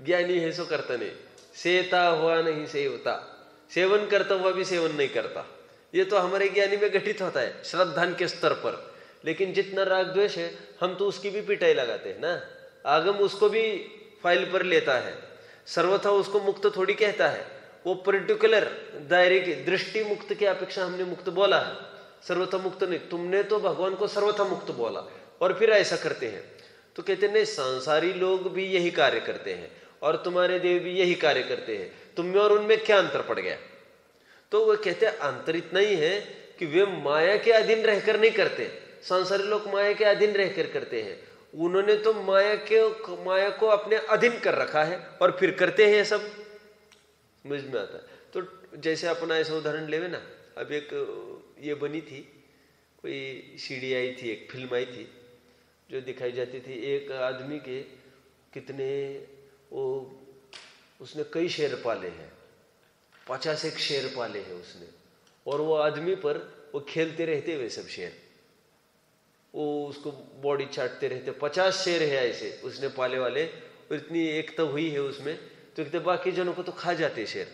ज्ञानी है सो करता नहीं, सेता हुआ नहीं सेवता, सेवन करता हुआ भी सेवन नहीं करता। ये तो हमारे ज्ञानी में घटित होता है श्रद्धान के स्तर पर। लेकिन जितना राग द्वेष है हम तो उसकी भी पिटाई लगाते हैं ना, आगम उसको भी फाइल पर लेता है, सर्वथा उसको मुक्त थोड़ी कहता है। वो पर्टिकुलर दायरे की दृष्टि मुक्त की अपेक्षा हमने मुक्त बोला है, सर्वथा मुक्त नहीं। तुमने तो भगवान को सर्वथा मुक्त बोला और फिर ऐसा करते हैं। तो कहते नहीं, संसारी लोग भी यही कार्य करते हैं और तुम्हारे देव भी यही कार्य करते हैं, तुम में और उनमें क्या अंतर पड़ गया? तो वो कहते हैं अंतर इतना ही है कि वे माया के अधीन रहकर नहीं करते, संसारी लोग माया के अधीन रहकर करते हैं। उन्होंने तो माया को अपने अधीन कर रखा है और फिर करते हैं ये सब। समझ में आता है? तो जैसे अपना ऐसा उदाहरण लेवे ना, अब एक ये बनी थी, कोई सीडी आई थी, एक फिल्म आई थी जो दिखाई जाती थी, एक आदमी के कितने उसने कई शेर पाले हैं, 50 शेर पाले हैं उसने, और वो आदमी पर वो खेलते रहते वे सब शेर, वो उसको बॉडी चाटते रहते। 50 शेर है ऐसे उसने पाले वाले, और इतनी एकता हुई है उसमें, तो कहते बाकी जनों को तो खा जाते शेर,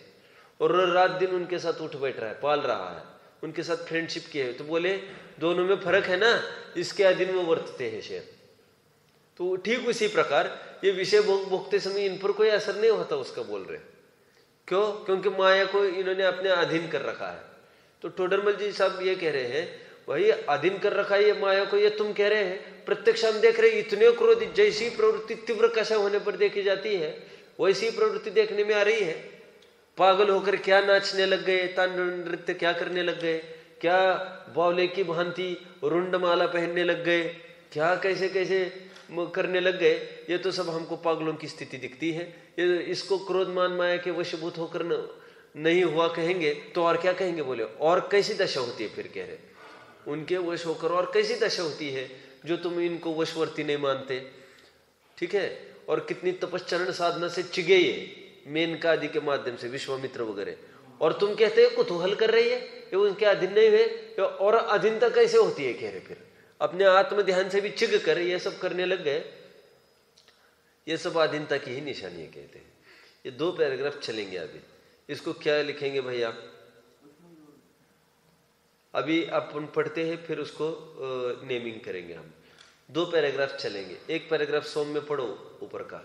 और रात दिन उनके साथ उठ बैठ रहा है, पाल रहा है, उनके साथ फ्रेंडशिप किए है। तो बोले दोनों में फर्क है ना, इसके अधीन वो वर्तते हैं शेर। तो ठीक उसी प्रकार ये विषय भोगते समय इन पर कोई असर नहीं होता उसका, बोल रहे क्यों? क्योंकि माया को इन्होंने अपने अधीन कर रखा है। तो टोडरमल जी साहब ये कह रहे हैं वही अधीन कर रखा है ये माया को, ये तुम कह रहे हैं प्रत्यक्ष हम देख रहे हैं, इतने क्रोधित, जैसी प्रवृत्ति तीव्र कषा होने पर देखी जाती है वैसी प्रवृत्ति देखने में आ रही है। पागल होकर क्या नाचने लग गए, तांडव नृत्य क्या करने लग गए, क्या बावले की भांति रुंडमाला पहनने लग गए, क्या कैसे कैसे करने लग गए। ये तो सब हमको पागलों की स्थिति दिखती है। ये इसको क्रोध मान माया के वशीभूत होकर नहीं हुआ कहेंगे तो और क्या कहेंगे? बोले और कैसी दशा होती है? फिर कह रहे उनके वश होकर और कैसी दशा होती है जो तुम इनको वशवर्ती नहीं मानते। ठीक है, और कितनी तपश्चरण साधना से चिगे ये मेनका आदि के माध्यम से, विश्वामित्र वगैरह, और तुम कहते हो कुतूहल कर रही है, ये उनके अधीन नहीं हुए, और अधीनता कैसे होती है? कह रहे फिर अपने आत्म ध्यान से भी चिग कर ये सब करने लग गए, ये सब अधीनता की ही निशानी है कहते हैं। ये 2 पैराग्राफ चलेंगे अभी, इसको क्या लिखेंगे भाई आप? अभी अपन पढ़ते हैं फिर उसको नेमिंग करेंगे हम। 2 पैराग्राफ चलेंगे, एक पैराग्राफ सोम में पढ़ो ऊपर का,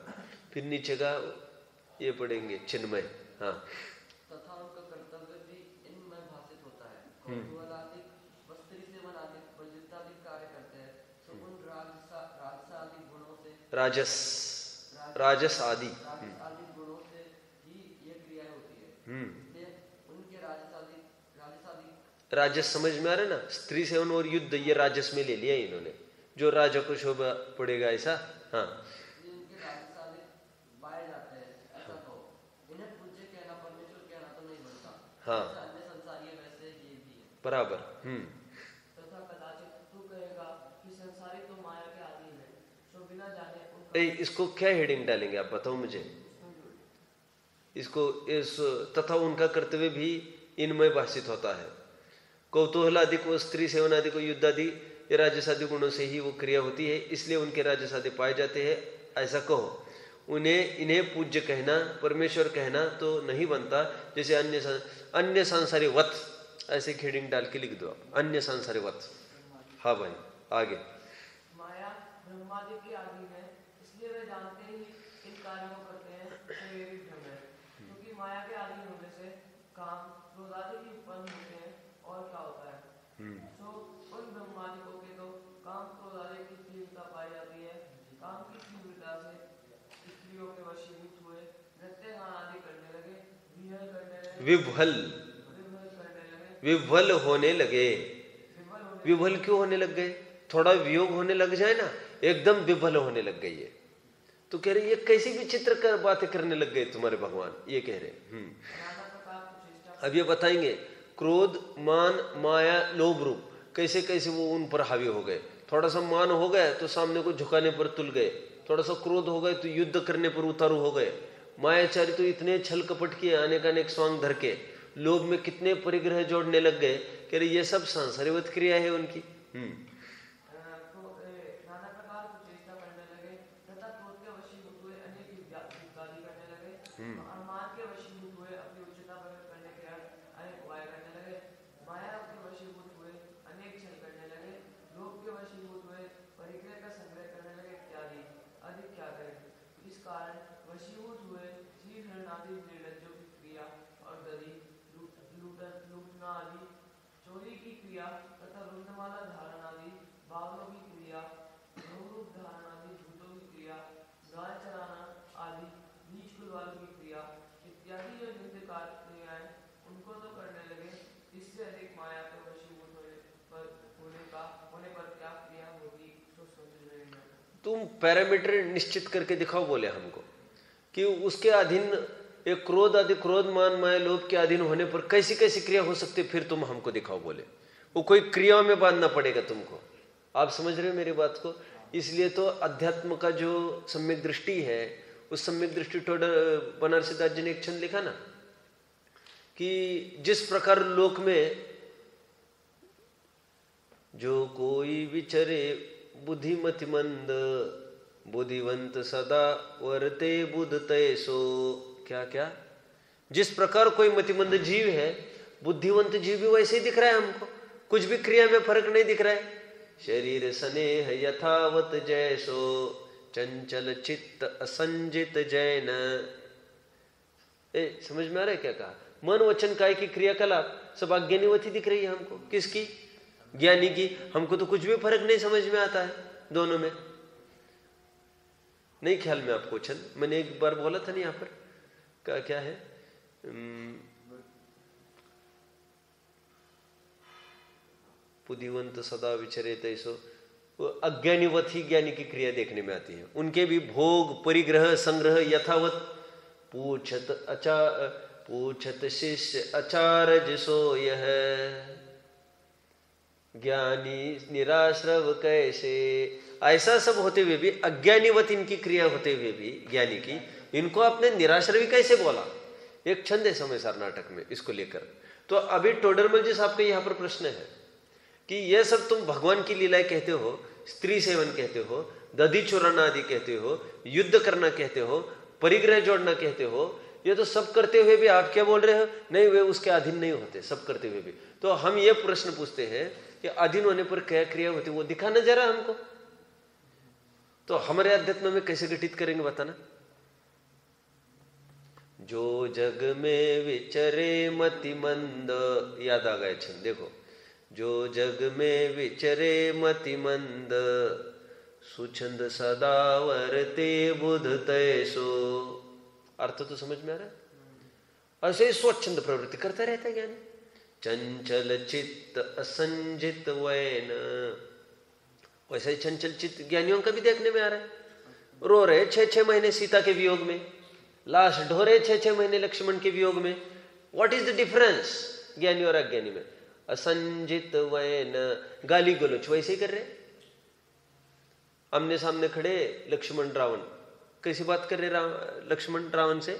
फिर नीचे का ये पढ़ेंगे चिन्मय। हाँ, तथा उनका कर्तव्य भी इनमें भाषित होता है। कौतूहलादिक, वस्त्री सेवन आदि, वर्जितादि कार्य करते हैं, तो उन राजस आदि गुणों से, राजस आदि गुणों से ही ये क्रिया होती है। इसलिए उनके राजस राजस समझ में आ रहा है ना? स्त्री सेवन और युद्ध ये राजस में ले लिया इन्होंने, जो राजा को शोभा पड़ेगा ऐसा। हाँ, हाँ बराबर। तथा कदाचित तू कहेगा कि संसारी तो माया के अधीन है, सो बिना जाने इसको क्या हेडिंग डालेंगे आप बताओ मुझे? इसको इस तथा उनका कर्तव्य भी इनमय भाषित होता है। कौतूहल आदि को, स्त्री सेवन आदि को, युद्ध आदि ये राजस आदि गुणों से ही वो क्रिया होती है, इसलिए उनके राजस आदि पाए जाते हैं ऐसा कहो। इन्हें पूज्य कहना, परमेश्वर कहना तो नहीं बनता। जैसे अन्य सांसारी वत, ऐसे खेडिंग डाल के लिख दो आप, अन्य सांसारी वत। हाँ भाई आगे। माया ब्रह्मादि की अधीन है, इसलिए वे जानते ही इन कार्यों को करते हैं, तो ये भी भ्रम है। क्योंकि माया के अधीन होने से काम, क्रोध आदि भी उत्पन्न होते हैं, और क्या होता है? तो उन ब्रह्मादिकों के तो काम, क्रोध आदि की तीव्रता पाई जाती है। काम की तीव्रता से स्त्रियों के वशीभूत हुए, नृत्य गान आदि करने लगे, विह्वल विह्वल होने लगे। विह्वल क्यों होने लग गए? थोड़ा वियोग होने लग जाए ना, एकदम विह्वल होने लग गई है। तो कह रहे ये कैसी विचित्र कर बातें करने लग गए तुम्हारे भगवान, ये कह रहे। अब ये बताएंगे क्रोध, मान, माया, लोभ रूप कैसे कैसे वो उन पर हावी हो गए। थोड़ा सा मान हो गया तो सामने को झुकाने पर तुल गए, थोड़ा सा क्रोध हो गए तो युद्ध करने पर उतारू हो गए, मायाचारी तो इतने छल कपट किए अनेक अनेक स्वांग धर के, लोभ में कितने परिग्रह जोड़ने लग गए। कह रहे ये सब सांसारिक क्रिया है उनकी। तुम पैरामीटर निश्चित करके दिखाओ बोले हमको कि उसके अधीन एक क्रोध आदि, क्रोध मान माया लोभ के अधीन होने पर कैसी कैसी क्रिया हो सकती है, फिर तुम हमको दिखाओ बोले। वो कोई क्रियाओं में बांधना पड़ेगा तुमको। आप समझ रहे हो मेरी बात को? इसलिए तो अध्यात्म का जो सम्यक दृष्टि है, उस सम्यक दृष्टि बनारसी दास जी ने एक छंद लिखा ना कि जिस प्रकार लोक में जो कोई विचरे बुद्धिमति मंद, बुद्धिवंत सदा वर्ते बुध तैसो। क्या क्या? जिस प्रकार कोई मतिमंद जीव है, बुद्धिवंत जीव भी वैसे ही दिख रहा है हमको, कुछ भी क्रिया में फर्क नहीं दिख रहा है। शरीर स्नेह यथावत जैसो, चंचल चित्त असंजित जैन। समझ में आ रहा है क्या कहा? मन वचन काय की क्रियाकलाप सब अज्ञानीवती दिख रही है हमको। किसकी? ज्ञानी की। हमको तो कुछ भी फर्क नहीं समझ में आता है दोनों में। नहीं ख्याल में आपको छंद मैंने एक बार बोला था ना यहाँ पर, क्या है? बुद्धिवंत सदा विचरे तैसो। अज्ञानीवत ही ज्ञानी की क्रिया देखने में आती है। उनके भी भोग परिग्रह संग्रह यथावत। पूछत शिष्य अचारज सो यह, ज्ञानी निराश्रव कैसे। ऐसा सब होते हुए भी, अज्ञानीवत इनकी क्रिया होते हुए भी ज्ञानी की, इनको आपने निराश्रवी कैसे बोला? एक छंद है समय सार नाटक में इसको लेकर। तो अभी टोडरमल जी साहब का यहाँ पर प्रश्न है कि यह सब तुम भगवान की लीलाएं कहते हो, स्त्री सेवन कहते हो, दधी चुराना आदि कहते हो, युद्ध करना कहते हो, परिग्रह जोड़ना कहते हो, ये तो सब करते हुए भी आप क्या बोल रहे हो? नहीं, वे उसके अधीन नहीं होते सब करते हुए भी। तो हम ये प्रश्न पूछते हैं कि अधीन होने पर क्या क्रिया होती है, वो दिखाना जरा हमको। तो हमारे अध्यात्म में कैसे घटित करेंगे बताना? जो जग में विचरे मति मंद, याद आ गए छंद देखो। जो जग में विचरे मति मंद, सुछंद सदा वर्ते बुध तैसो। अर्थ तो समझ में आ रहा है? ऐसे ही स्वच्छंद प्रवृत्ति करता रहता है ज्ञानी। चंचल चित्त असंजित वैन, वैसे ही चंचल चित्त ज्ञानियों का भी देखने में आ रहा है। रो रहे 6-6 महीने सीता के वियोग में, लाश ढो रहे 6-6 महीने लक्ष्मण के वियोग में। व्हाट इज द डिफरेंस ज्ञानी और अज्ञानी में? असंजित वैन, गाली गलोच वैसे ही कर रहे। आमने सामने खड़े लक्ष्मण रावण, कैसी बात कर रहे लक्ष्मण रावण से?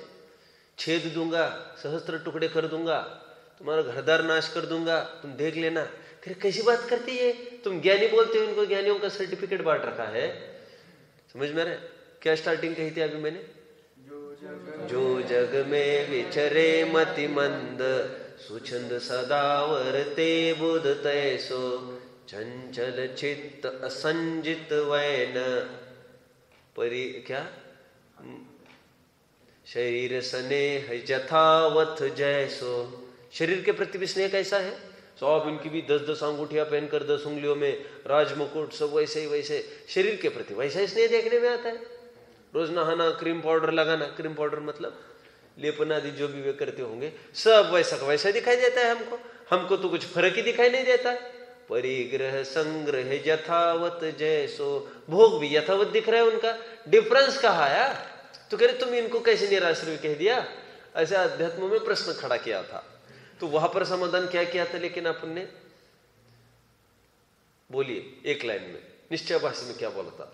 छेद दूंगा, सहस्त्र टुकड़े कर दूंगा, तुम्हारा घरदार नाश कर दूंगा, तुम देख लेना। फिर कैसी बात करती है? तुम ज्ञानी बोलते हो, इनको ज्ञानियों का सर्टिफिकेट बांट रखा है। समझ में आ रहा है? क्या स्टार्टिंग कही थी अभी मैंने? जो जग में विचरे मति मंद, सुछंद सदा वर्ते बुध तैसो, चंचल चित्त असंजित वैन। परि क्या? शरीर स्नेह यथावत जैसो। शरीर के प्रति भी स्नेह कैसा है? सब इनकी भी 10-10 अंगूठियां पहनकर 10 उंगलियों में राजमुकुट, सब वैसे ही वैसे शरीर के प्रति वैसा ही स्नेह देखने में आता है। रोज नहाना, क्रीम पाउडर लगाना, क्रीम पाउडर मतलब लेपन आदि जो भी वे करते होंगे, सब वैसा का वैसा दिखाई देता है हमको। हमको तो कुछ फर्क ही दिखाई नहीं देता। परिग्रह संग्रह यथावत जैसो, भोग भी यथावत दिख रहा है उनका, डिफरेंस कहा यार। तो कह रहे तुम इनको कैसे निराश्रय कह दिया? ऐसे अध्यात्म में प्रश्न खड़ा किया था। तो वहां पर समाधान क्या किया था? लेकिन अपन ने बोलिए एक लाइन में निश्चय भाषा में क्या बोला था?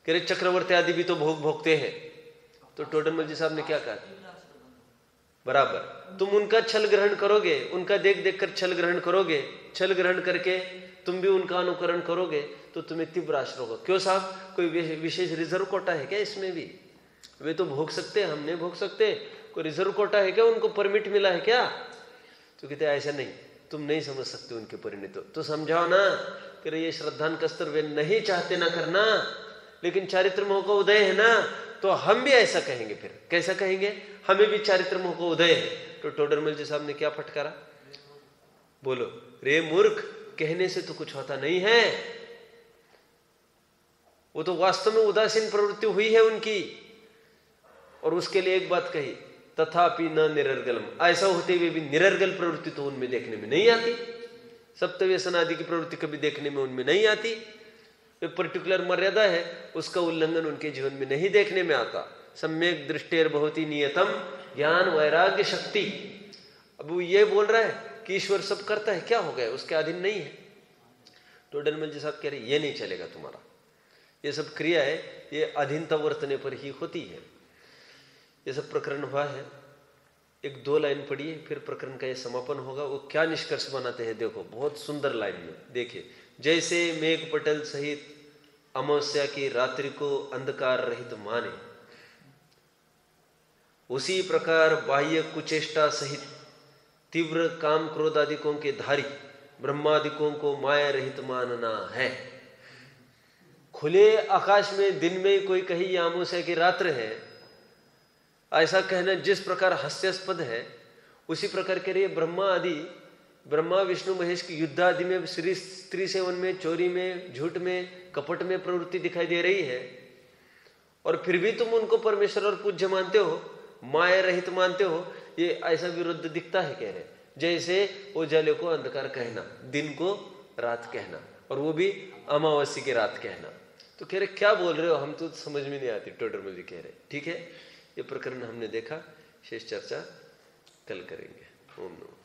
कह रहे चक्रवर्ती आदि भी तो भोग भोगते हैं। तो टोडरमल जी साहब ने क्या कहा? बराबर, तुम उनका छल ग्रहण करोगे, उनका देख देख कर छल ग्रहण करोगे, छल ग्रहण करके तुम भी उनका अनुकरण करोगे तो तुम्हें तीव्र आश्रय होगा। क्यों साहब, कोई विशेष रिजर्व कोटा है क्या इसमें भी? वे तो भोग सकते, हम नहीं भोग सकते, कोई रिजर्व कोटा है क्या? उनको परमिट मिला है क्या? तो कहते ऐसा नहीं, तुम नहीं समझ सकते उनके परिणित। तो समझाओ ना कि ये श्रद्धान का स्तर वे नहीं चाहते ना करना, लेकिन चारित्र मोह का उदय है ना, तो हम भी ऐसा कहेंगे। फिर कैसा कहेंगे? हमें भी चारित्र मोह का उदय है। तो टोडरमल जी साहब ने क्या फटकारा? बोलो, रे मूर्ख, कहने से तो कुछ होता नहीं है, वो तो वास्तव में उदासीन प्रवृत्ति हुई है उनकी। और उसके लिए एक बात कही, तथापि न निरर्गलम, ऐसा होते हुए भी निरर्गल प्रवृत्ति तो उनमें देखने में नहीं आती। सप्तव्यसन आदि की प्रवृत्ति कभी देखने में उनमें नहीं आती। एक पर्टिकुलर मर्यादा है, उसका उल्लंघन उनके जीवन में नहीं देखने में आता। सम्यक दृष्टेर बहुती नियतम ज्ञान वैराग्य शक्ति। अब वो ये बोल रहा है कि ईश्वर सब करता है, क्या हो गया, उसके अधीन नहीं है। टोडरमल जी साहब कह रहे ये नहीं चलेगा तुम्हारा, ये सब क्रिया है ये अधीनता वर्तने पर ही होती है। ये सब प्रकरण हुआ है, एक दो लाइन पढ़िए, फिर प्रकरण का ये समापन होगा। वो क्या निष्कर्ष बनाते हैं देखो, बहुत सुंदर लाइन में देखिए। जैसे मेघ पटल सहित अमावस्या की रात्रि को अंधकार रहित माने, उसी प्रकार बाह्य कुचेष्टा सहित तीव्र काम क्रोध आदिकों के धारी ब्रह्मादिकों को माया रहित मानना है। खुले आकाश में दिन में कोई कही ये अमावस्या की रात्र है, ऐसा कहना जिस प्रकार हास्यास्पद है, उसी प्रकार के लिए ब्रह्मा आदि, ब्रह्मा विष्णु महेश की युद्ध आदि में स्त्री सेवन में, चोरी में, झूठ में, कपट में प्रवृत्ति दिखाई दे रही है, और फिर भी तुम उनको परमेश्वर और पूज्य मानते हो, माया रहित मानते हो। ये ऐसा विरुद्ध दिखता है। कह रहे जैसे उजाले को अंधकार कहना, दिन को रात कहना, और वो भी अमावस्या की रात कहना। तो कह रहे क्या बोल रहे हो, हम तो समझ में नहीं आती। टोडरमल जी कह रहे ठीक है, ये प्रकरण हमने देखा, शेष चर्चा कल करेंगे। ओम नमः।